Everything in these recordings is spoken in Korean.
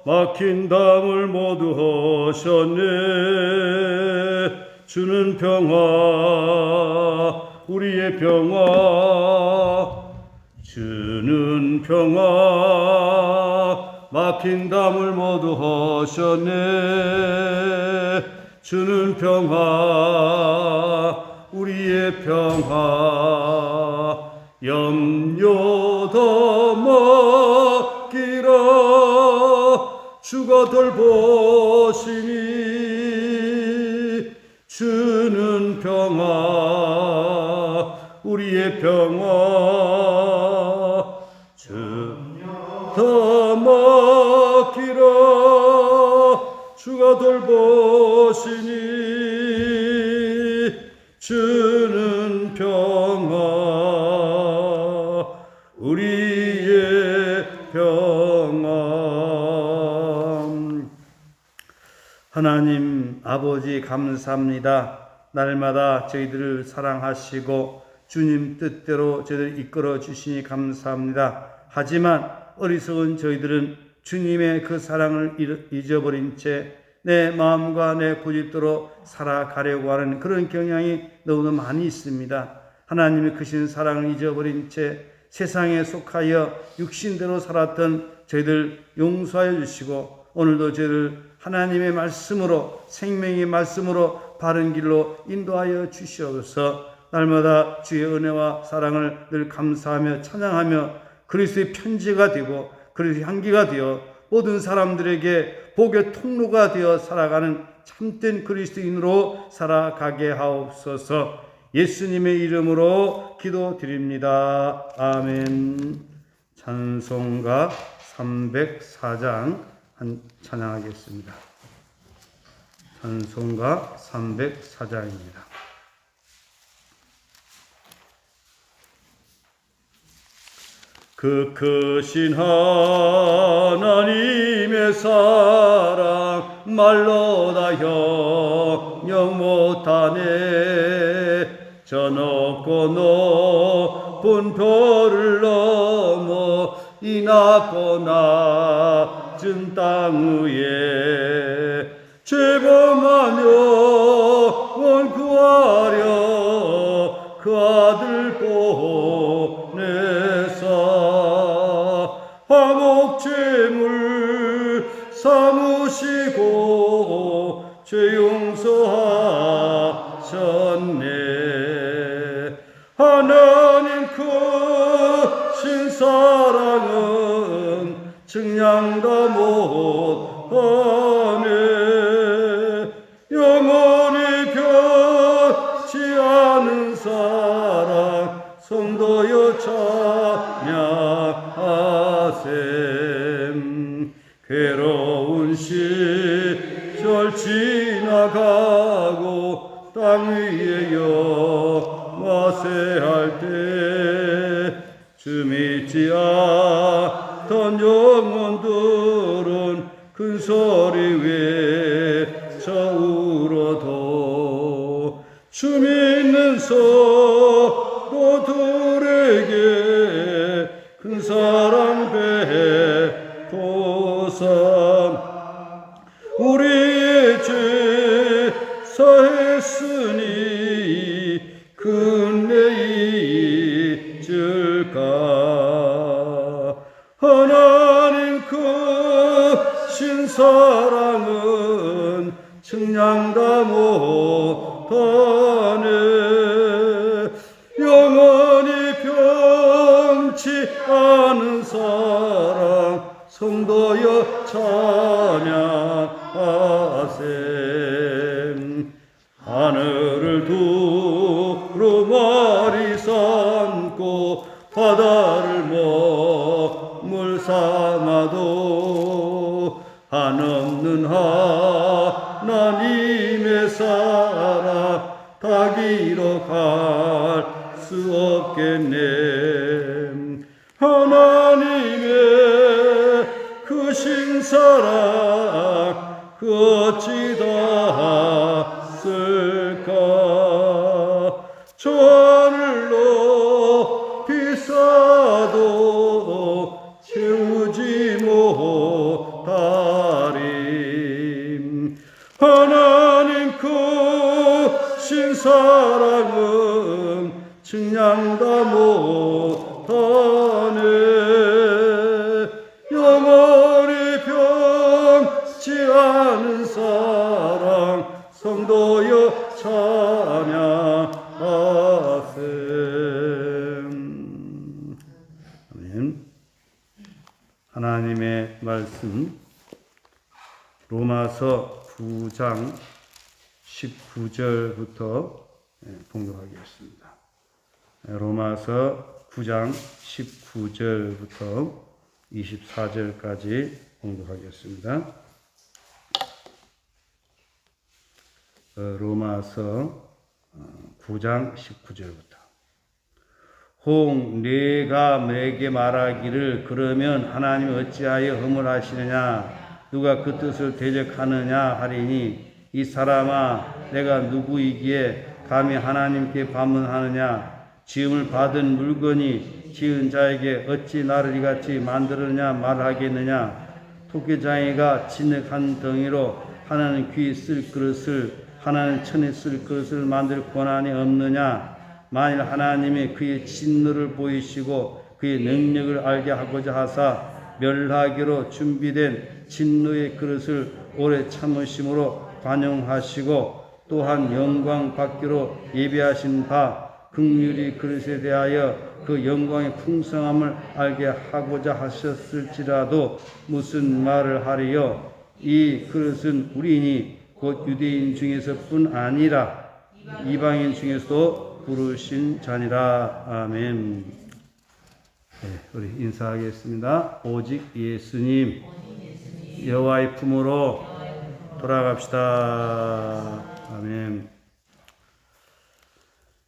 막힌 담을 모두 하셨네. 주는 평화 우리의 평화, 주는 평화 막힌 담을 모두 하셨네. 주는 평화 우리의 평화, 염려 더 맡기라. 주가 돌보시니 주는 평화 우리의 평화, 주 더 맡기라. 주가 돌보시니 주는 평화 우리의 평화. 하나님 아버지 감사합니다. 날마다 저희들을 사랑하시고 주님 뜻대로 저희들을 이끌어 주시니 감사합니다. 하지만 어리석은 저희들은 주님의 그 사랑을 잊어버린 채 내 마음과 내 고집대로 살아가려고 하는 그런 경향이 너무나 많이 있습니다. 하나님의 크신 사랑을 잊어버린 채 세상에 속하여 육신대로 살았던 저희들 용서하여 주시고, 오늘도 저희를 하나님의 말씀으로, 생명의 말씀으로 바른 길로 인도하여 주시옵소서. 날마다 주의 은혜와 사랑을 늘 감사하며 찬양하며 그리스도의 편지가 되고 그리스도의 향기가 되어 모든 사람들에게 복의 통로가 되어 살아가는 참된 그리스도인으로 살아가게 하옵소서. 예수님의 이름으로 기도드립니다. 아멘. 찬송가 304장 찬양하겠습니다. 찬송가 304장입니다. 그 크신 하나님의 사랑 말로 다 형용 못하네. 저 높고 높은 별을 넘어 이 낮고 낮은 땅 위에 죄범한 영혼 구하려 그 아들 보내사 화목제물 삼으시고 죄 용서하셨네. 하나님 크신 사랑은 측량 다 못하네. 영원히 변치 않은 사랑 성도여 찬양하셈. 괴로운 시절 지나가고 땅 위에 영화세할 때 주 믿지 않던 영혼들은 큰 소리 외쳐 울어도 주 믿는 성도들에게 큰 사랑 베푸사. 우리의 죄 사했으니 근래 잊을까. 하나님 크신 사랑은 측량 다 못하네. 영원히 변치 않은 사랑 성도여 찬양하셈. 하늘을 두루마리 삼고 바다를 먹물 삼아도 한없는 하나님의 사랑 다 기록할 수 없겠네. 하나님의 크신 사랑 그 어찌 닿았을까. 저 하늘로 비싸도 채우지 못하 사랑은 측량다 못하네. 영원히 변치 않은 사랑 성도여 찬양하세. 아멘. 하나님의 말씀 로마서 9장 19절부터 봉독하겠습니다. 로마서 9장 19절부터 24절까지 봉독하겠습니다. 로마서 9장 19절부터. 홍 네가 내게 말하기를 그러면 하나님이 어찌하여 허물하시느냐 누가 그 뜻을 대적하느냐 하리니 이 사람아 내가 누구이기에 감히 하나님께 반문하느냐 지음을 받은 물건이 지은 자에게 어찌 나를 이같이 만들었냐 말하겠느냐 토끼장이가 진흙한 덩이로 하나는 귀 쓸 그릇을 하나는 천에 쓸 그릇을 만들 권한이 없느냐 만일 하나님이 그의 진노를 보이시고 그의 능력을 알게 하고자 하사 멸하기로 준비된 진노의 그릇을 오래 참으심으로 관용하시고 또한 영광 받기로 예비하신 바 긍휼히 그릇에 대하여 그 영광의 풍성함을 알게 하고자 하셨을지라도 무슨 말을 하리요 이 그릇은 우리니 곧 유대인 중에서뿐 아니라 이방인 중에서도 부르신 자니라. 아멘. 네, 우리 인사하겠습니다. 오직 예수님 여호와의 품으로 돌아갑시다. 아멘.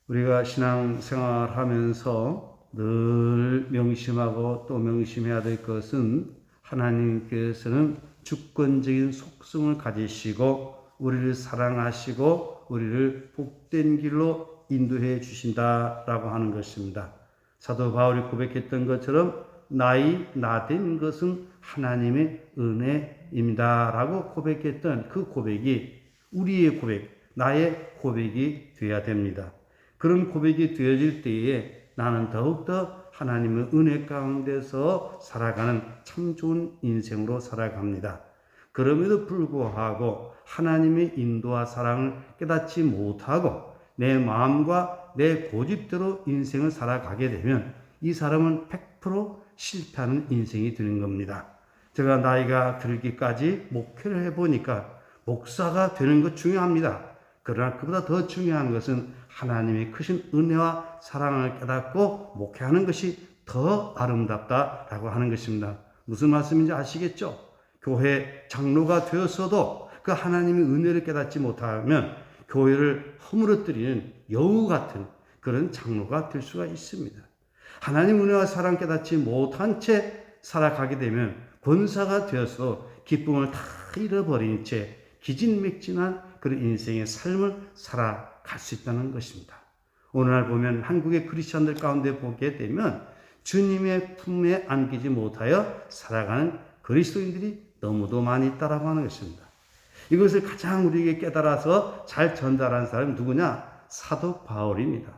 우리가 신앙생활하면서 늘 명심하고 또 명심해야 될 것은 하나님께서는 주권적인 속성을 가지시고 우리를 사랑하시고 우리를 복된 길로 인도해 주신다라고 하는 것입니다. 사도 바울이 고백했던 것처럼 나된 것은 하나님의 은혜입니다 라고 고백했던 그 고백이 우리의 고백, 나의 고백이 되어야 됩니다. 그런 고백이 되어질 때에 나는 더욱더 하나님의 은혜 가운데서 살아가는 참 좋은 인생으로 살아갑니다. 그럼에도 불구하고 하나님의 인도와 사랑을 깨닫지 못하고 내 마음과 내 고집대로 인생을 살아가게 되면 이 사람은 100% 실패하는 인생이 되는 겁니다. 제가 나이가 들기까지 목회를 해보니까 목사가 되는 것 중요합니다. 그러나 그보다 더 중요한 것은 하나님의 크신 은혜와 사랑을 깨닫고 목회하는 것이 더 아름답다라고 하는 것입니다. 무슨 말씀인지 아시겠죠? 교회 장로가 되었어도 그 하나님의 은혜를 깨닫지 못하면 교회를 허물어뜨리는 여우 같은 그런 장로가 될 수가 있습니다. 하나님 은혜와 사랑 깨닫지 못한 채 살아가게 되면 권사가 되어서 기쁨을 다 잃어버린 채 기진맥진한 그런 인생의 삶을 살아갈 수 있다는 것입니다. 오늘날 보면 한국의 크리스천들 가운데 보게 되면 주님의 품에 안기지 못하여 살아가는 그리스도인들이 너무도 많이 있다라고 하는 것입니다. 이것을 가장 우리에게 깨달아서 잘 전달한 사람이 누구냐? 사도 바울입니다.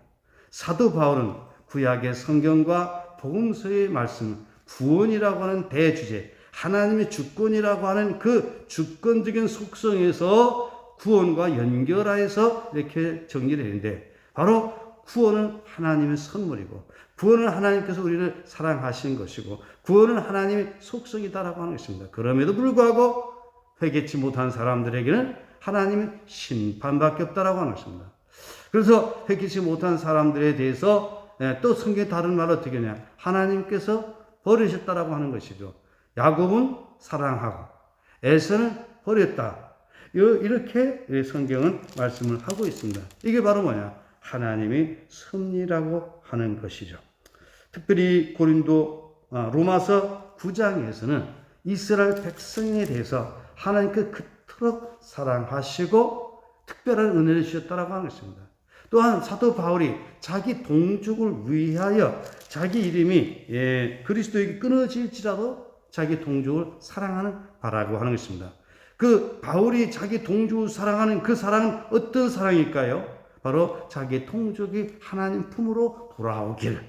사도 바울은 구약의 성경과 복음서의 말씀, 구원이라고 하는 대주제, 하나님의 주권이라고 하는 그 주권적인 속성에서 구원과 연결하여서 이렇게 정리를 했는데 바로 구원은 하나님의 선물이고 구원은 하나님께서 우리를 사랑하시는 것이고 구원은 하나님의 속성이다라고 하는 것입니다. 그럼에도 불구하고 회개치 못한 사람들에게는 하나님의 심판밖에 없다라고 하는 것입니다. 그래서 회개치 못한 사람들에 대해서 또 성경에 다른 말을 어떻게 하냐? 하나님께서 버리셨다라고 하는 것이죠. 야곱은 사랑하고 에서는 버렸다. 이렇게 성경은 말씀을 하고 있습니다. 이게 바로 뭐냐? 하나님의 섭리라고 하는 것이죠. 특별히 로마서 9장에서는 이스라엘 백성에 대해서 하나님께 그토록 사랑하시고 특별한 은혜를 주셨다라고 하는 것입니다. 또한 사도 바울이 자기 동족을 위하여 자기 이름이 그리스도에게 끊어질지라도 자기 동족을 사랑하는 바라고 하는 것입니다. 그 바울이 자기 동족을 사랑하는 그 사랑은 어떤 사랑일까요? 바로 자기의 통족이 하나님 품으로 돌아오길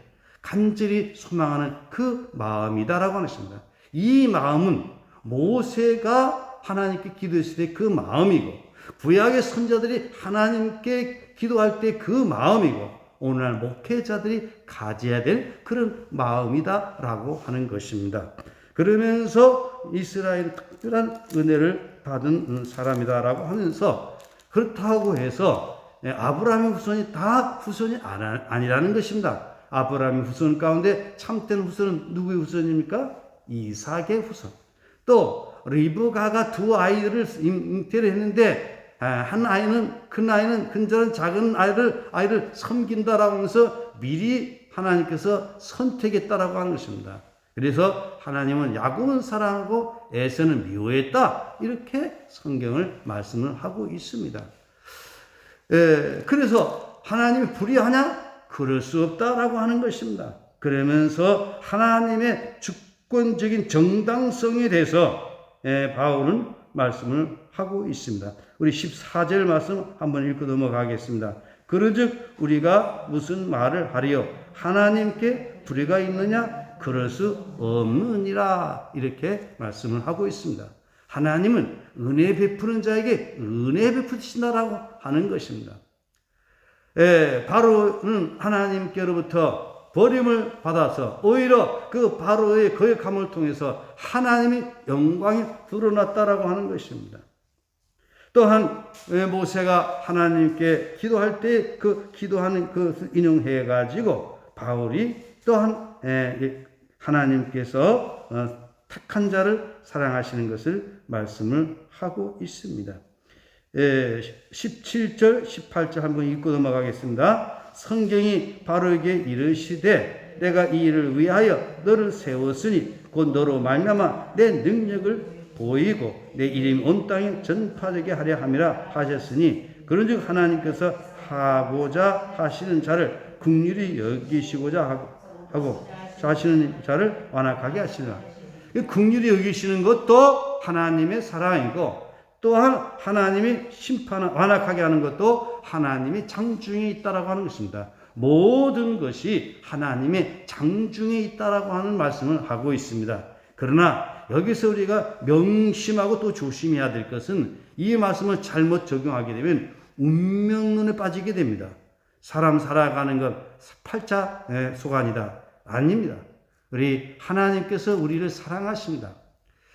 간절히 소망하는 그 마음이다라고 하는 것입니다. 이 마음은 모세가 하나님께 기도했을 때 그 마음이고 구약의 선자들이 하나님께 기도할 때 그 마음이고 오늘날 목회자들이 가져야 될 그런 마음이다라고 하는 것입니다. 그러면서 이스라엘은 특별한 은혜를 받은 사람이다라고 하면서 그렇다고 해서 아브라함의 후손이 다 후손이 아니라는 것입니다. 아브라함의 후손 가운데 참된 후손은 누구의 후손입니까? 이삭의 후손. 또 리브가가 두 아이들을 잉태를 했는데 한 아이는 큰 아이는 근절한 작은 아이를 섬긴다라고 하면서 미리 하나님께서 선택했다라고 하는 것입니다. 그래서 하나님은 야곱은 사랑하고 에서는 미워했다 이렇게 성경을 말씀을 하고 있습니다. 그래서 하나님이 불의하냐? 그럴 수 없다라고 하는 것입니다. 그러면서 하나님의 주권적인 정당성에 대해서 바울은 말씀을 하고 있습니다. 우리 14절 말씀 한번 읽고 넘어가겠습니다. 그러즉 우리가 무슨 말을 하리요? 하나님께 불의가 있느냐? 그럴 수 없느니라 이렇게 말씀을 하고 있습니다. 하나님은 은혜 베푸는 자에게 은혜 베푸신다라고 하는 것입니다. 바로는 하나님께로부터 버림을 받아서 오히려 그 바로의 거역함을 통해서 하나님의 영광이 드러났다라고 하는 것입니다. 또한 모세가 하나님께 기도할 때 그 기도하는 그 인용해 가지고 바울이 또한 하나님께서 택한 자를 사랑하시는 것을 말씀을 하고 있습니다. 17절, 18절 한번 읽고 넘어가겠습니다. 성경이 바로에게 이르시되 내가 이 일을 위하여 너를 세웠으니 곧 너로 말미암아 내 능력을 보이고 내 이름이 온 땅에 전파되게 하려 함이라 하셨으니 그런즉 하나님께서 하고자 하시는 자를 긍휼히 여기시고자 하고 하시는 자를 완악하게 하시라. 긍휼히 여기시는 것도 하나님의 사랑이고 또한 하나님이 완악하게 하는 것도 하나님의 장중에 있다라고 하는 것입니다. 모든 것이 하나님의 장중에 있다라고 하는 말씀을 하고 있습니다. 그러나 여기서 우리가 명심하고 또 조심해야 될 것은 이 말씀을 잘못 적용하게 되면 운명론에 빠지게 됩니다. 사람 살아가는 것 팔자 소관이다. 아닙니다. 우리 하나님께서 우리를 사랑하십니다.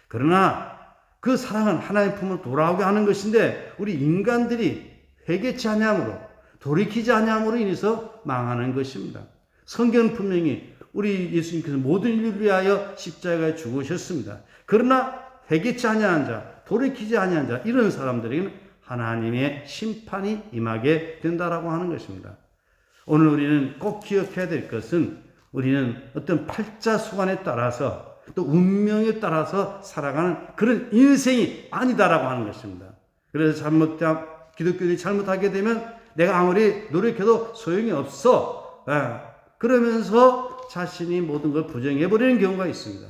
그러나 그 사랑은 하나님 품으로 돌아오게 하는 것인데 우리 인간들이 회개치 아니함으로 돌이키지 아니함으로 인해서 망하는 것입니다. 성경은 분명히 우리 예수님께서 모든 인류를 위하여 십자가에 죽으셨습니다. 그러나 회개치 아니한 자, 돌이키지 아니한 자 이런 사람들에게는 하나님의 심판이 임하게 된다라고 하는 것입니다. 오늘 우리는 꼭 기억해야 될 것은 우리는 어떤 팔자수관에 따라서 또 운명에 따라서 살아가는 그런 인생이 아니다라고 하는 것입니다. 그래서 기독교인이 잘못하게 되면 내가 아무리 노력해도 소용이 없어. 그러면서 자신이 모든 걸 부정해버리는 경우가 있습니다.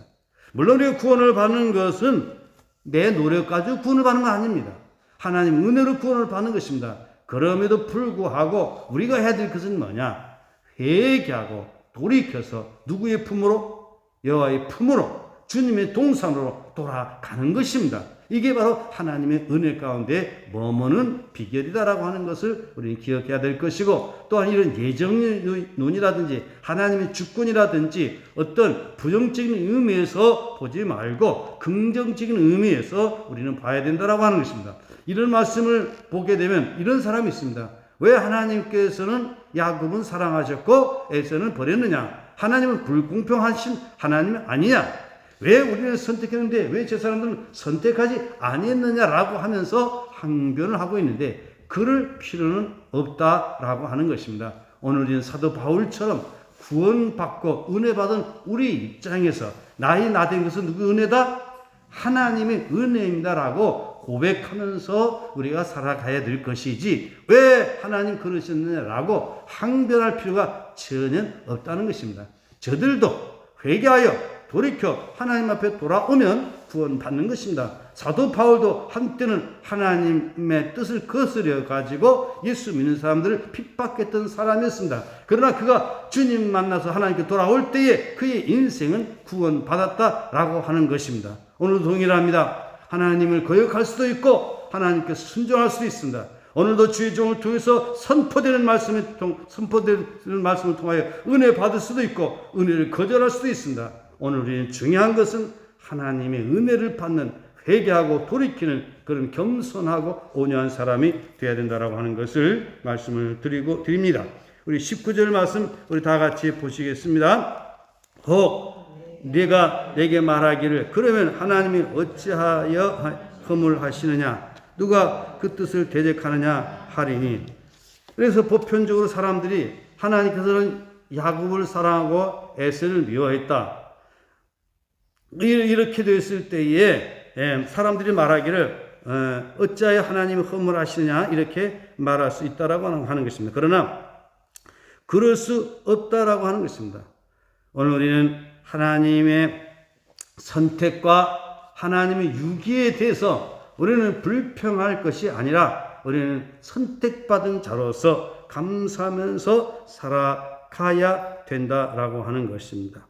물론 우리가 구원을 받는 것은 내 노력 가지고 구원을 받는 건 아닙니다. 하나님 은혜로 구원을 받는 것입니다. 그럼에도 불구하고 우리가 해야 될 것은 뭐냐? 회개하고 돌이켜서 누구의 품으로? 여호와의 품으로 주님의 동산으로 돌아가는 것입니다. 이게 바로 하나님의 은혜 가운데 머무는 비결이다라고 하는 것을 우리는 기억해야 될 것이고 또한 이런 예정론이라든지 하나님의 주권이라든지 어떤 부정적인 의미에서 보지 말고 긍정적인 의미에서 우리는 봐야 된다라고 하는 것입니다. 이런 말씀을 보게 되면 이런 사람이 있습니다. 왜 하나님께서는 야곱은 사랑하셨고 에서는 버렸느냐? 하나님은 불공평하신 하나님이 아니냐? 왜 우리는 선택했는데 왜 저 사람들은 선택하지 아니했느냐라고 하면서 항변을 하고 있는데 그럴 필요는 없다라고 하는 것입니다. 오늘 우리는 사도 바울처럼 구원받고 은혜받은 우리 입장에서 나된 것은 누구 은혜다? 하나님의 은혜입니다라고 고백하면서 우리가 살아가야 될 것이지 왜 하나님 그러셨느냐라고 항변할 필요가 전혀 없다는 것입니다. 저들도 회개하여 돌이켜 하나님 앞에 돌아오면 구원받는 것입니다. 사도 바울도 한때는 하나님의 뜻을 거스려 가지고 예수 믿는 사람들을 핍박했던 사람이었습니다. 그러나 그가 주님 만나서 하나님께 돌아올 때에 그의 인생은 구원받았다라고 하는 것입니다. 오늘도 동일합니다. 하나님을 거역할 수도 있고 하나님께 순종할 수도 있습니다. 오늘도 주의 종을 통해서 선포되는 말씀을 통하여 은혜 받을 수도 있고 은혜를 거절할 수도 있습니다. 오늘 우리는 중요한 것은 하나님의 은혜를 받는 회개하고 돌이키는 그런 겸손하고 온유한 사람이 되어야 된다라고 하는 것을 말씀을 드립니다. 우리 19절 말씀 우리 다 같이 보시겠습니다. 혹 네가 내게 말하기를 그러면 하나님이 어찌하여 허물하시느냐 누가 그 뜻을 대적하느냐 하리니. 그래서 보편적으로 사람들이 하나님께서는 야곱을 사랑하고 에서를 미워했다. 이렇게 됐을 때에 사람들이 말하기를 어찌하여 하나님이 허물하시느냐 이렇게 말할 수 있다라고 하는 것입니다. 그러나 그럴 수 없다라고 하는 것입니다. 오늘 우리는 하나님의 선택과 하나님의 유기에 대해서 우리는 불평할 것이 아니라 우리는 선택받은 자로서 감사하면서 살아가야 된다라고 하는 것입니다.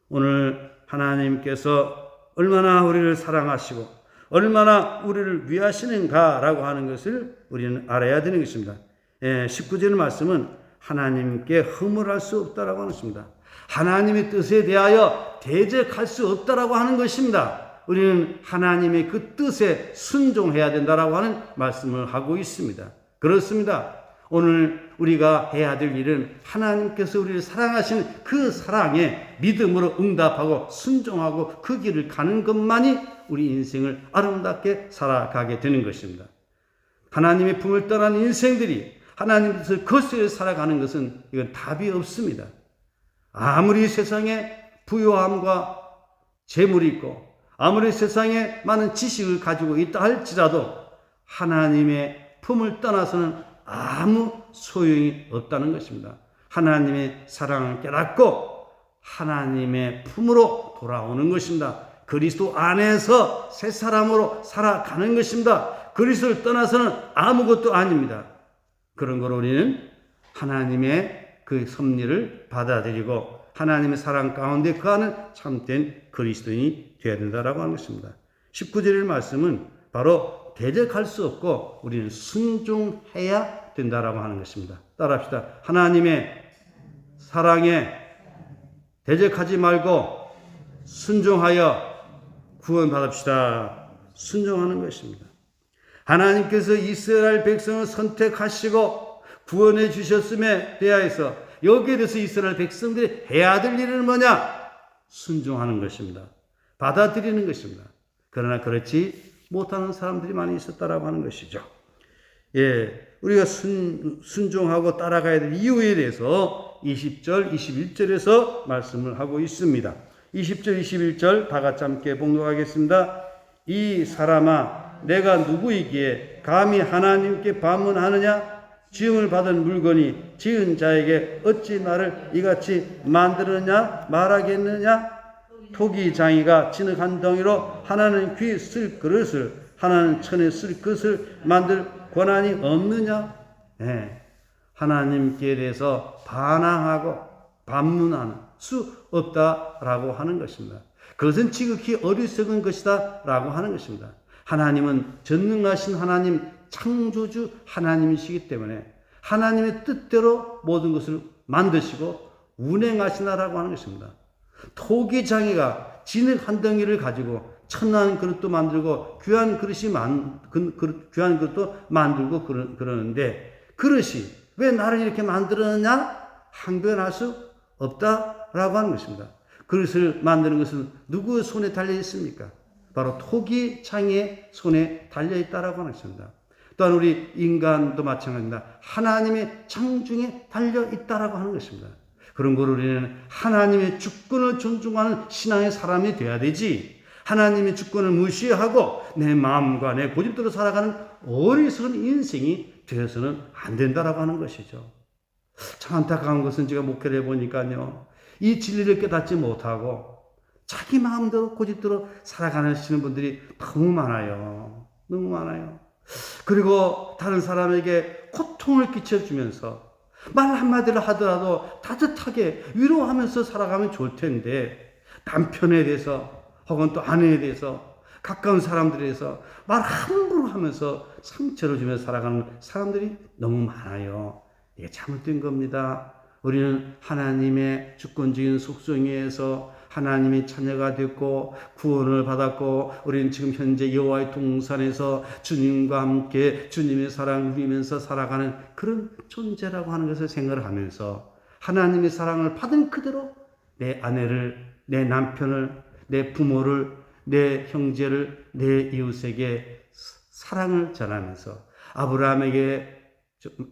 오늘 하나님께서 얼마나 우리를 사랑하시고 얼마나 우리를 위하시는가라고 하는 것을 우리는 알아야 되는 것입니다. 19절 말씀은 하나님께 허물할 수 없다라고 하는 것입니다. 하나님의 뜻에 대하여 대적할 수 없다라고 하는 것입니다. 우리는 하나님의 그 뜻에 순종해야 된다라고 하는 말씀을 하고 있습니다. 그렇습니다. 오늘 우리가 해야 될 일은 하나님께서 우리를 사랑하시는 그 사랑에 믿음으로 응답하고 순종하고 그 길을 가는 것만이 우리 인생을 아름답게 살아가게 되는 것입니다. 하나님의 품을 떠난 인생들이 하나님의 뜻을 거스려 살아가는 것은 이건 답이 없습니다. 아무리 세상에 부요함과 재물이 있고 아무리 세상에 많은 지식을 가지고 있다 할지라도 하나님의 품을 떠나서는 아무 소용이 없다는 것입니다. 하나님의 사랑을 깨닫고 하나님의 품으로 돌아오는 것입니다. 그리스도 안에서 새 사람으로 살아가는 것입니다. 그리스도를 떠나서는 아무것도 아닙니다. 그런 걸 우리는 하나님의 그 섭리를 받아들이고 하나님의 사랑 가운데 거하는 참된 그리스도인이 되어야 된다라고 하는 것입니다. 19절의 말씀은 바로 대적할 수 없고 우리는 순종해야 된다라고 하는 것입니다. 따라합시다. 하나님의 사랑에 대적하지 말고 순종하여 구원받읍시다. 순종하는 것입니다. 하나님께서 이스라엘 백성을 선택하시고 구원해 주셨음에 대하여서 여기에 대해서 이스라엘 백성들이 해야 될 일은 뭐냐? 순종하는 것입니다. 받아들이는 것입니다. 그러나 그렇지 못하는 사람들이 많이 있었다라고 하는 것이죠. 우리가 순종하고 따라가야 될 이유에 대해서 20절, 21절에서 말씀을 하고 있습니다. 20절, 21절 다 같이 함께 봉독하겠습니다. 이 사람아, 내가 누구이기에 감히 하나님께 반문하느냐? 지음을 받은 물건이 지은 자에게 어찌 나를 이같이 만들었냐 말하겠느냐? 토기장이가 진흙 덩이로 하나는 귀 쓸 그릇을 하나는 천에 쓸 그릇을 만들 권한이 없느냐? 하나님께 대해서 반항하고 반문하는 수 없다라고 하는 것입니다. 그것은 지극히 어리석은 것이다 라고 하는 것입니다. 하나님은 전능하신 하나님, 창조주 하나님이시기 때문에 하나님의 뜻대로 모든 것을 만드시고 운행하시나라고 하는 것입니다. 토기장이가 진흙 한 덩이를 가지고 천한 그릇도 만들고 귀한 그릇도 만들고 그러는데 그릇이 왜 나를 이렇게 만들었냐? 항변할 수 없다라고 하는 것입니다. 그릇을 만드는 것은 누구의 손에 달려 있습니까? 바로 토기장이의 손에 달려 있다라고 하는 것입니다. 또한 우리 인간도 마찬가지입니다. 하나님의 창중에 달려 있다라고 하는 것입니다. 그런 걸 우리는 하나님의 주권을 존중하는 신앙의 사람이 되어야 되지, 하나님의 주권을 무시하고 내 마음과 내 고집대로 살아가는 어리석은 인생이 되어서는 안 된다라고 하는 것이죠. 참 안타까운 것은 제가 목회를 해보니까요, 이 진리를 깨닫지 못하고 자기 마음대로 고집대로 살아가시는 분들이 너무 많아요. 너무 많아요. 그리고 다른 사람에게 고통을 끼쳐주면서 말 한마디를 하더라도 따뜻하게 위로하면서 살아가면 좋을 텐데, 남편에 대해서 혹은 또 아내에 대해서 가까운 사람들에 대해서 말 함부로 하면서 상처를 주면서 살아가는 사람들이 너무 많아요. 이게 잘못된 겁니다. 우리는 하나님의 주권적인 속성에 의해서 하나님의 자녀가 됐고 구원을 받았고, 우리는 지금 현재 여호와의 동산에서 주님과 함께 주님의 사랑을 누리면서 살아가는 그런 존재라고 하는 것을 생각을 하면서, 하나님의 사랑을 받은 그대로 내 아내를, 내 남편을, 내 부모를, 내 형제를, 내 이웃에게 사랑을 전하면서 아브라함에게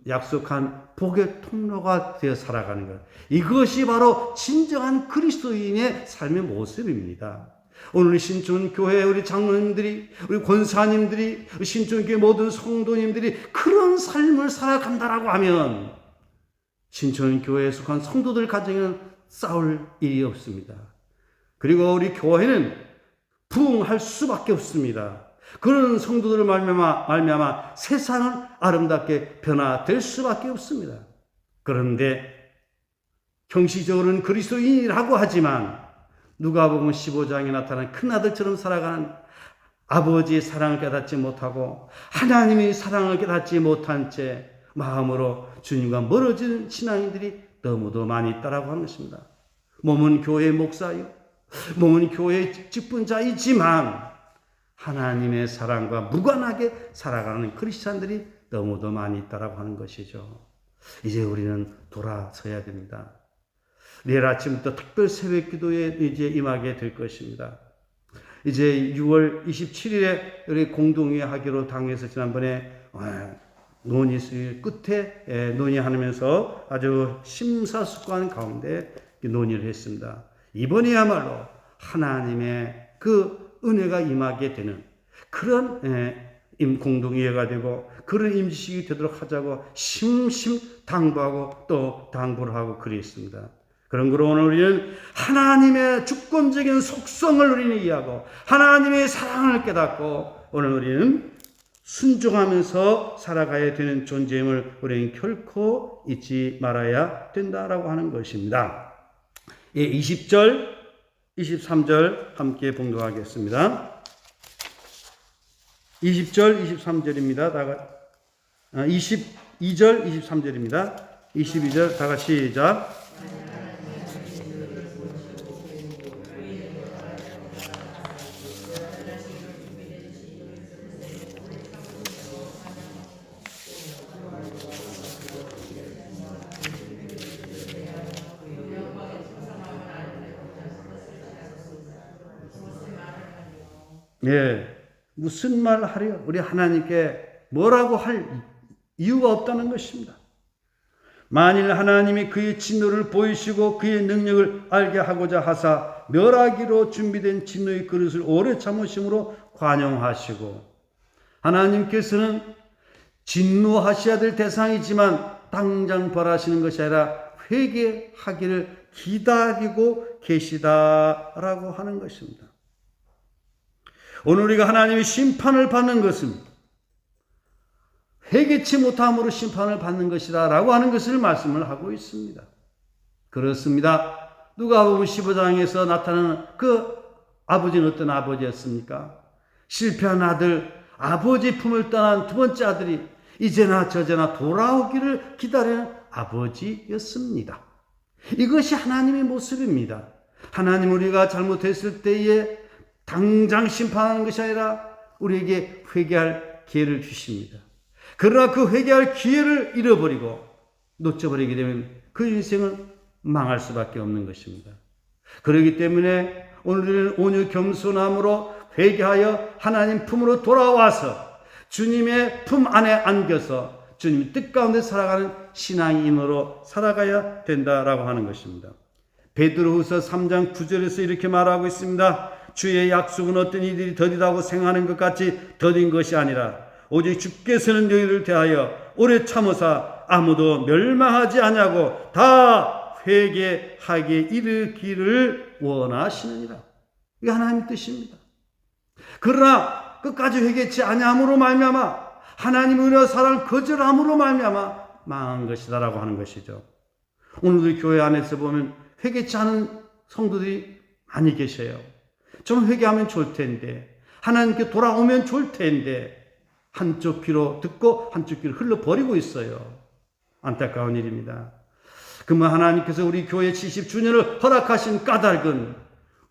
약속한 복의 통로가 되어 살아가는 것, 이것이 바로 진정한 그리스도인의 삶의 모습입니다. 오늘 신촌교회 우리 장로님들이, 우리 권사님들이, 신촌교회 모든 성도님들이 그런 삶을 살아간다라고 하면 신촌교회에 속한 성도들 가정에는 싸울 일이 없습니다. 그리고 우리 교회는 부흥할 수밖에 없습니다. 그런 성도들을 말미암아 세상은 아름답게 변화될 수밖에 없습니다. 그런데 형식적으로는 그리스도인이라고 하지만 누가복음 15장에 나타난 큰아들처럼 살아가는, 아버지의 사랑을 깨닫지 못하고 하나님의 사랑을 깨닫지 못한 채 마음으로 주님과 멀어진 신앙인들이 너무도 많이 있다라고 하는 것입니다. 몸은 교회의 목사요, 몸은 교회의 직분자이지만 하나님의 사랑과 무관하게 살아가는 크리스찬들이 너무도 많이 있다라고 하는 것이죠. 이제 우리는 돌아서야 됩니다. 내일 아침부터 특별 새벽 기도에 이제 임하게 될 것입니다. 이제 6월 27일에 우리 공동회 하기로 당해서 지난번에 논의 끝에 논의하면서 아주 심사숙고한 가운데 논의를 했습니다. 이번에야말로 하나님의 그 은혜가 임하게 되는 그런 공동회가 되고 그런 임시식이 되도록 하자고 심심당부하고 또 당부를 하고 그랬습니다. 그런 거로 오늘 우리는 하나님의 주권적인 속성을 우리는 이해하고 하나님의 사랑을 깨닫고 오늘 우리는 순종하면서 살아가야 되는 존재임을 우리는 결코 잊지 말아야 된다라고 하는 것입니다. 20절, 23절 함께 봉독하겠습니다. 20절, 23절입니다. 22절, 23절입니다. 22절 다 같이 시작. 네, 무슨 말을 하려? 우리 하나님께 뭐라고 할 이유가 없다는 것입니다. 만일 하나님이 그의 진노를 보이시고 그의 능력을 알게 하고자 하사 멸하기로 준비된 진노의 그릇을 오래 참으심으로 관용하시고, 하나님께서는 진노하셔야 될 대상이지만 당장 벌하시는 것이 아니라 회개하기를 기다리고 계시다라고 하는 것입니다. 오늘 우리가 하나님의 심판을 받는 것은 회개치 못함으로 심판을 받는 것이다 라고 하는 것을 말씀을 하고 있습니다. 그렇습니다. 누가복음 15장에서 나타나는 그 아버지는 어떤 아버지였습니까? 실패한 아들, 아버지 품을 떠난 두 번째 아들이 이제나 저제나 돌아오기를 기다리는 아버지였습니다. 이것이 하나님의 모습입니다. 하나님 우리가 잘못했을 때에 당장 심판하는 것이 아니라 우리에게 회개할 기회를 주십니다. 그러나 그 회개할 기회를 잃어버리고 놓쳐버리게 되면 그 인생은 망할 수밖에 없는 것입니다. 그렇기 때문에 오늘은 온유 겸손함으로 회개하여 하나님 품으로 돌아와서 주님의 품 안에 안겨서 주님의 뜻 가운데 살아가는 신앙인으로 살아가야 된다라고 하는 것입니다. 베드로후서 3장 9절에서 이렇게 말하고 있습니다. 주의 약속은 어떤 이들이 더디다고 생각하는 것 같이 더딘 것이 아니라 오직 주께서는 너희를 대하여 오래 참으사 아무도 멸망하지 아니하고 다 회개하게 이르기를 원하시느니라. 이게 하나님의 뜻입니다. 그러나 끝까지 회개치 아니함으로 말미암아 하나님의 은혜와 사랑을 거절함으로 말미암아 망한 것이다라고 하는 것이죠. 오늘도 교회 안에서 보면 회개치 않은 성도들이 많이 계셔요. 좀 회개하면 좋을 텐데, 하나님께 돌아오면 좋을 텐데 한쪽 귀로 듣고 한쪽 귀로 흘러버리고 있어요. 안타까운 일입니다. 그러면 하나님께서 우리 교회 70주년을 허락하신 까닭은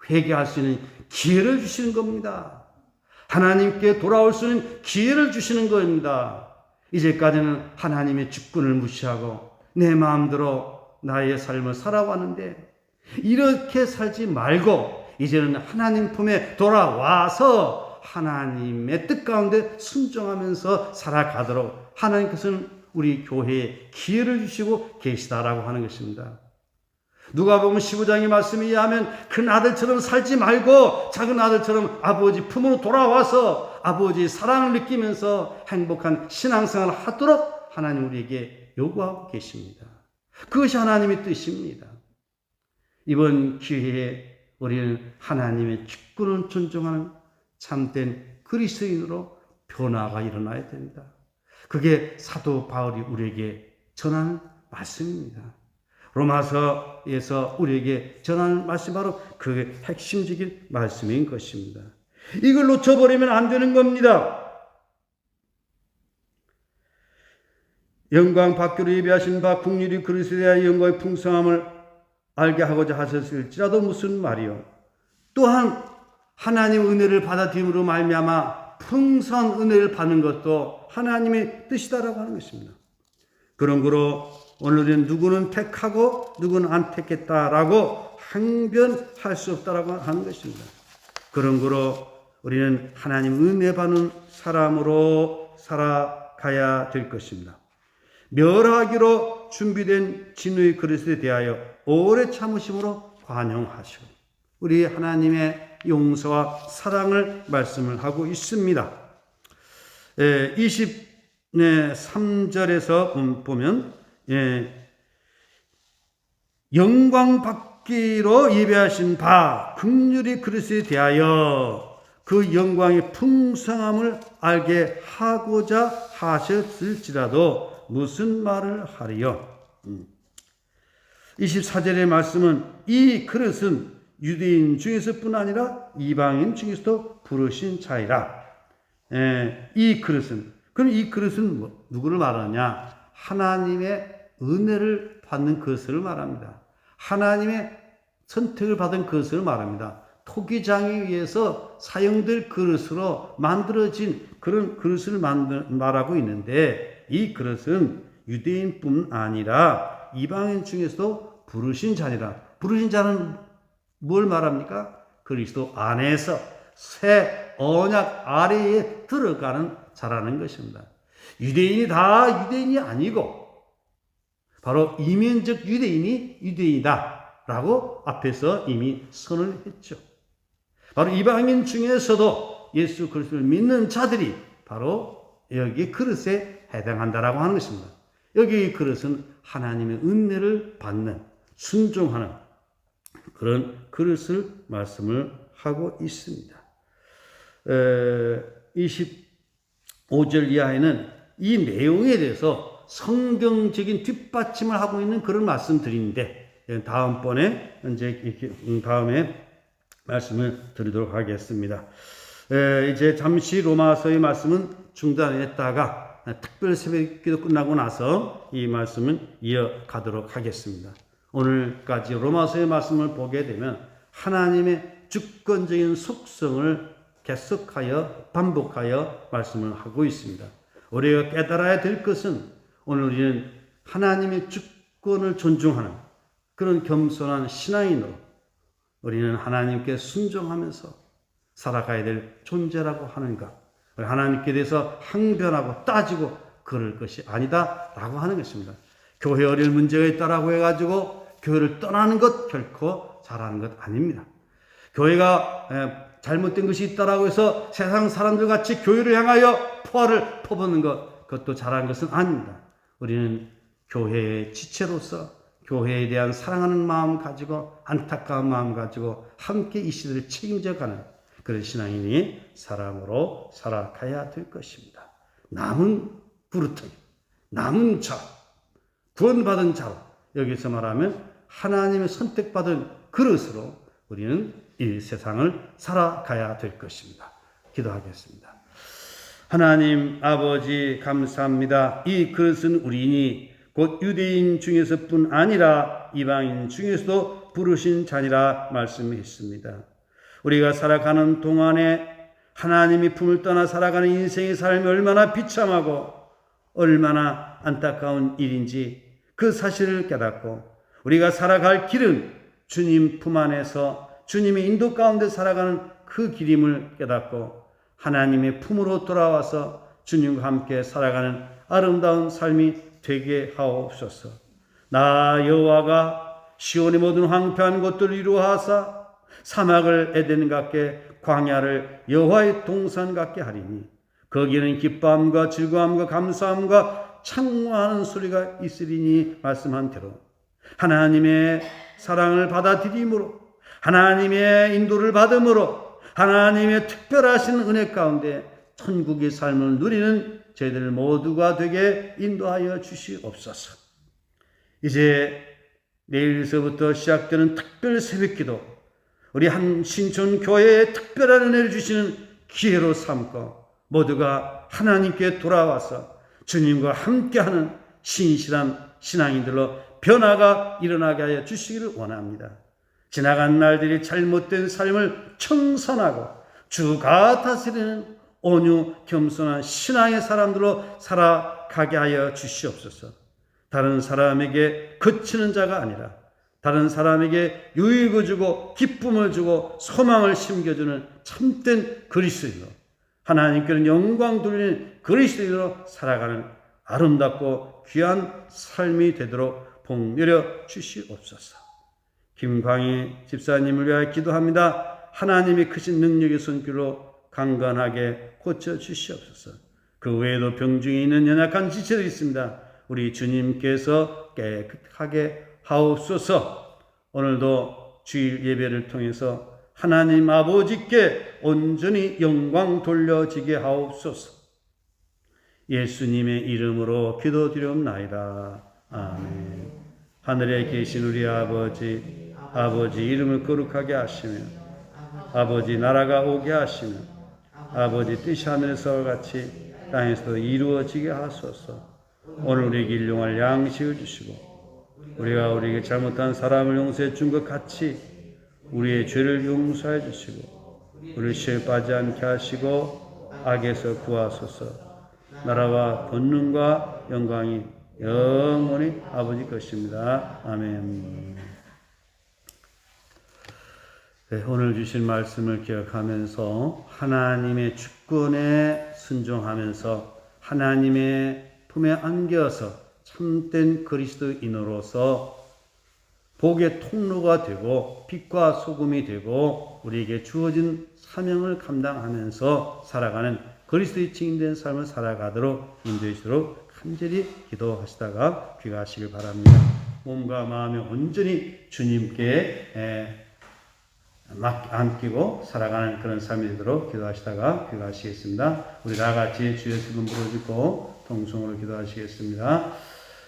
회개할 수 있는 기회를 주시는 겁니다. 하나님께 돌아올 수 있는 기회를 주시는 겁니다. 이제까지는 하나님의 주권을 무시하고 내 마음대로 나의 삶을 살아왔는데 이렇게 살지 말고 이제는 하나님 품에 돌아와서 하나님의 뜻 가운데 순종하면서 살아가도록 하나님께서는 우리 교회에 기회를 주시고 계시다라고 하는 것입니다. 누가복음 15장의 말씀에 의하면 큰 아들처럼 살지 말고 작은 아들처럼 아버지 품으로 돌아와서 아버지의 사랑을 느끼면서 행복한 신앙생활을 하도록 하나님 우리에게 요구하고 계십니다. 그것이 하나님의 뜻입니다. 이번 기회에 우리는 하나님의 주권을 존중하는 참된 그리스도인으로 변화가 일어나야 됩니다. 그게 사도 바울이 우리에게 전하는 말씀입니다. 로마서에서 우리에게 전하는 말씀이 바로 그 핵심적인 말씀인 것입니다. 이걸 놓쳐버리면 안 되는 겁니다. 영광 받기로 예비하신 바 국률이 그리스도에 대한 영광의 풍성함을 알게 하고자 하셨을지라도 무슨 말이요. 또한 하나님의 은혜를 받아들임으로 말미암아 풍성한 은혜를 받는 것도 하나님의 뜻이다라고 하는 것입니다. 그런 거로 오늘은 누구는 택하고 누구는 안 택했다라고 항변할 수 없다라고 하는 것입니다. 그런 거로 우리는 하나님 은혜 받는 사람으로 살아가야 될 것입니다. 멸하기로 준비된 진노의 그릇에 대하여 오래 참으심으로 관용하시고 우리 하나님의 용서와 사랑을 말씀을 하고 있습니다. 23절에서 보면 영광 받기로 예배하신 바 긍휼의 그릇에 대하여 그 영광의 풍성함을 알게 하고자 하셨을지라도 무슨 말을 하리요. 24절의 말씀은 이 그릇은 유대인 중에서뿐 아니라 이방인 중에서도 부르신 자이라. 이 그릇은, 그럼 이 그릇은 누구를 말하냐? 하나님의 은혜를 받는 그릇을 말합니다. 하나님의 선택을 받은 그릇을 말합니다. 토기장에 의해서 사용될 그릇으로 만들어진 그런 그릇을 말하고 있는데 이 그릇은 유대인뿐 아니라 이방인 중에서도 부르신 자니라. 부르신 자는 뭘 말합니까? 그리스도 안에서 새 언약 아래에 들어가는 자라는 것입니다. 유대인이 다 유대인이 아니고 바로 이면적 유대인이 유대인이다 라고 앞에서 이미 선을 했죠. 바로 이방인 중에서도 예수 그리스도를 믿는 자들이 바로 여기 그릇에 해당한다라고 하는 것입니다. 여기 그릇은 하나님의 은혜를 받는 순종하는 그런 그릇을 말씀을 하고 있습니다. 25절 이하에는 이 내용에 대해서 성경적인 뒷받침을 하고 있는 그런 말씀드리는데 다음번에 다음에 말씀을 드리도록 하겠습니다. 이제 잠시 로마서의 말씀은 중단했다가 특별 새벽기도 끝나고 나서 이 말씀은 이어가도록 하겠습니다. 오늘까지 로마서의 말씀을 보게 되면 하나님의 주권적인 속성을 계속하여 반복하여 말씀을 하고 있습니다. 우리가 깨달아야 될 것은 오늘 우리는 하나님의 주권을 존중하는 그런 겸손한 신앙인으로 우리는 하나님께 순종하면서 살아가야 될 존재라고 하는 것, 하나님께 대해서 항변하고 따지고 그럴 것이 아니다라고 하는 것입니다. 교회 어릴 문제가 있다라고 해가지고 교회를 떠나는 것 결코 잘하는 것 아닙니다. 교회가 잘못된 것이 있다라고 해서 세상 사람들 같이 교회를 향하여 포화를 퍼붓는 것, 그것도 잘하는 것은 아닙니다. 우리는 교회의 지체로서 교회에 대한 사랑하는 마음 가지고 안타까운 마음 가지고 함께 이 시대를 책임져 가는 그런 신앙인이 사람으로 살아가야 될 것입니다. 남은 그루터기, 남은 자, 구원받은 자로 여기서 말하면 하나님의 선택받은 그릇으로 우리는 이 세상을 살아가야 될 것입니다. 기도하겠습니다. 하나님 아버지 감사합니다. 이 그릇은 우리니 곧 유대인 중에서뿐 아니라 이방인 중에서도 부르신 자니라 말씀했습니다. 우리가 살아가는 동안에 하나님이 품을 떠나 살아가는 인생의 삶이 얼마나 비참하고 얼마나 안타까운 일인지 그 사실을 깨닫고 우리가 살아갈 길은 주님 품 안에서 주님의 인도 가운데 살아가는 그 길임을 깨닫고 하나님의 품으로 돌아와서 주님과 함께 살아가는 아름다운 삶이 되게 하옵소서. 나 여호와가 시온의 모든 황폐한 곳들을 이루하사 사막을 에덴 같게 광야를 여호와의 동산 같게 하리니 거기에는 기뻐함과 즐거움과 감사함과 창조하는 소리가 있으리니 말씀한 대로 하나님의 사랑을 받아들임으로 하나님의 인도를 받음으로 하나님의 특별하신 은혜 가운데 천국의 삶을 누리는 저희들 모두가 되게 인도하여 주시옵소서. 이제 내일서부터 시작되는 특별 새벽기도 우리 한신촌 교회에 특별한 은혜를 주시는 기회로 삼고 모두가 하나님께 돌아와서 주님과 함께하는 신실한 신앙인들로 변화가 일어나게 하여 주시기를 원합니다. 지나간 날들이 잘못된 삶을 청산하고 주가 다스리는 온유 겸손한 신앙의 사람들로 살아가게 하여 주시옵소서. 다른 사람에게 그치는 자가 아니라 다른 사람에게 유익을 주고 기쁨을 주고 소망을 심겨주는 참된 그리스도인으로 하나님께는 영광 돌리는 그리스도인으로 살아가는 아름답고 귀한 삶이 되도록 복 내려 주시옵소서. 김광희 집사님을 위하여 기도합니다. 하나님의 크신 능력의 손길로 강건하게 고쳐주시옵소서. 그 외에도 병중에 있는 연약한 지체들이 있습니다. 우리 주님께서 깨끗하게 하옵소서. 오늘도 주일 예배를 통해서 하나님 아버지께 온전히 영광 돌려지게 하옵소서. 예수님의 이름으로 기도드리옵나이다. 아멘. 하늘에 계신 우리 아버지, 아버지 이름을 거룩하게 하시며 아버지 나라가 오게 하시며 아버지 뜻이 하늘에서 같이 땅에서도 이루어지게 하소서. 오늘 우리에게 일용할 양식을 주시고 우리가 우리에게 잘못한 사람을 용서해 준 것 같이 우리의 죄를 용서해 주시고 우리를 시험에 빠지지 않게 하시고 악에서 구하소서. 나라와 권능과 영광이 영원히 아버지 것입니다. 아멘. 네, 오늘 주신 말씀을 기억하면서 하나님의 주권에 순종하면서 하나님의 품에 안겨서 참된 그리스도인으로서 복의 통로가 되고 빛과 소금이 되고 우리에게 주어진 사명을 감당하면서 살아가는 그리스도의 증인된 삶을 살아가도록 인도해 주도록 간절히 기도하시다가 귀가하시길 바랍니다. 몸과 마음이 온전히 주님께 안기고 살아가는 그런 삶이 되도록 기도하시다가 귀가하시겠습니다. 우리 다 같이 주의 이름 부르짖고 통성으로 기도하시겠습니다.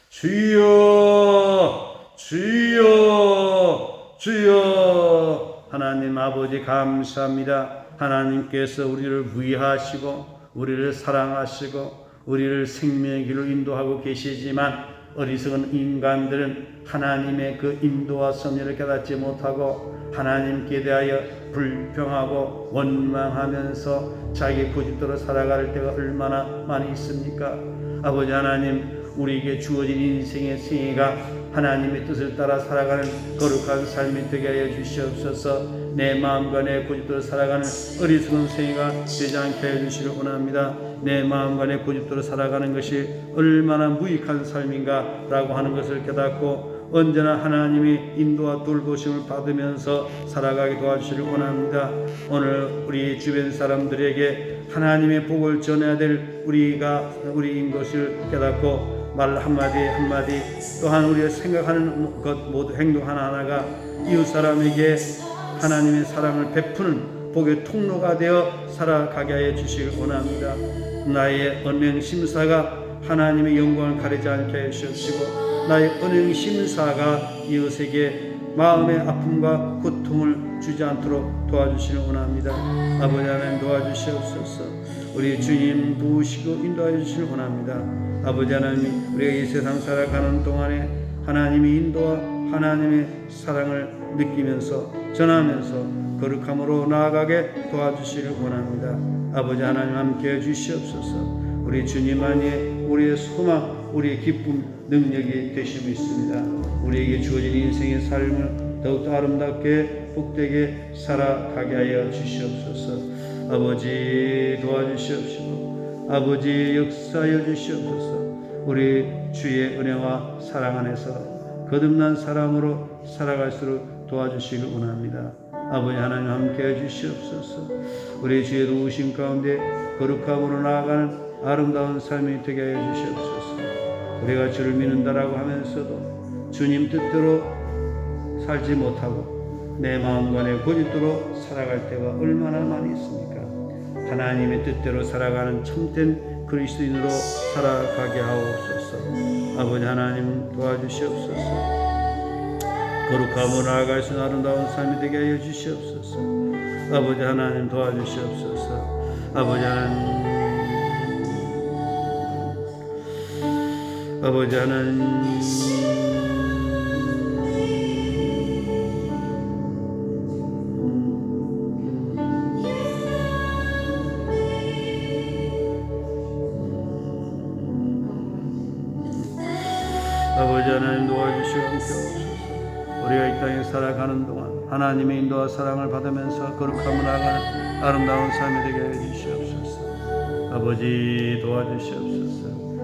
주여 주여 주여. 하나님 아버지 감사합니다. 하나님께서 우리를 위하시고 우리를 사랑하시고 우리를 생명의 길로 인도하고 계시지만 어리석은 인간들은 하나님의 그 인도와 섭리를 깨닫지 못하고 하나님께 대하여 불평하고 원망하면서 자기 고집대로 살아갈 때가 얼마나 많이 있습니까? 아버지 하나님, 우리에게 주어진 인생의 생애가 하나님의 뜻을 따라 살아가는 거룩한 삶이 되게 하여 주시옵소서. 내 마음과 내 고집대로 살아가는 어리석은 생애가 되지 않게 하여 주시길 원합니다. 내 마음과 내 고집대로 살아가는 것이 얼마나 무익한 삶인가 라고 하는 것을 깨닫고 언제나 하나님의 인도와 돌보심을 받으면서 살아가게 도와주시길 원합니다. 오늘 우리 주변 사람들에게 하나님의 복을 전해야 될 우리인 것을 깨닫고 말 한마디 한마디 또한 우리가 생각하는 것 모두 행동 하나하나가 이웃 사람에게 하나님의 사랑을 베푸는 복의 통로가 되어 살아가게 하여 주시길 원합니다. 나의 언행 심사가 하나님의 영광을 가리지 않게 하여 주시옵시고 나의 언행 심사가 이웃에게 마음의 아픔과 고통을 주지 않도록 도와주시길 원합니다. 아버지 하나님 도와주시옵소서. 우리 주님 도우시고 인도하여 주시길 원합니다. 아버지 하나님 우리가 이 세상 살아가는 동안에 하나님의 인도와 하나님의 사랑을 느끼면서 전하면서 거룩함으로 나아가게 도와주시길 원합니다. 아버지 하나님 함께해 주시옵소서. 우리 주님만이 우리의 소망, 우리의 기쁨, 능력이 되심이 있습니다. 우리에게 주어진 인생의 삶을 더욱더 아름답게 복되게 살아가게 하여 주시옵소서. 아버지 도와주시옵시고 아버지 역사하여 주시옵소서. 우리 주의 은혜와 사랑 안에서 거듭난 사람으로 살아갈수록 도와주시길 원합니다. 아버지 하나님 함께해 주시옵소서. 우리 주의 도우심 가운데 거룩함으로 나아가는 아름다운 삶이 되게 하여 주시옵소서. 우리가 주를 믿는다라고 하면서도 주님 뜻대로 살지 못하고 내 마음과 내 고집대로 살아갈 때가 얼마나 많이 있습니까? 하나님의 뜻대로 살아가는 참된 그리스도인으로 살아가게 하옵소서. 아버지 하나님 도와주시옵소서. 거룩함으로 나아갈 수 있는 아름다운 삶이 되게 하여 주시옵소서. 아버지 하나님 도와주시옵소서. 아버지 하나님 아버지 하나님 아버지 하나님 도와주시고 함께하옵소서. 우리가 이 땅에 살아가는 동안 하나님의 인도와 사랑을 받으면서 거룩함을 나아가는 아름다운 삶이 되게 해 주시옵소서. 아버지 도와주시옵소서.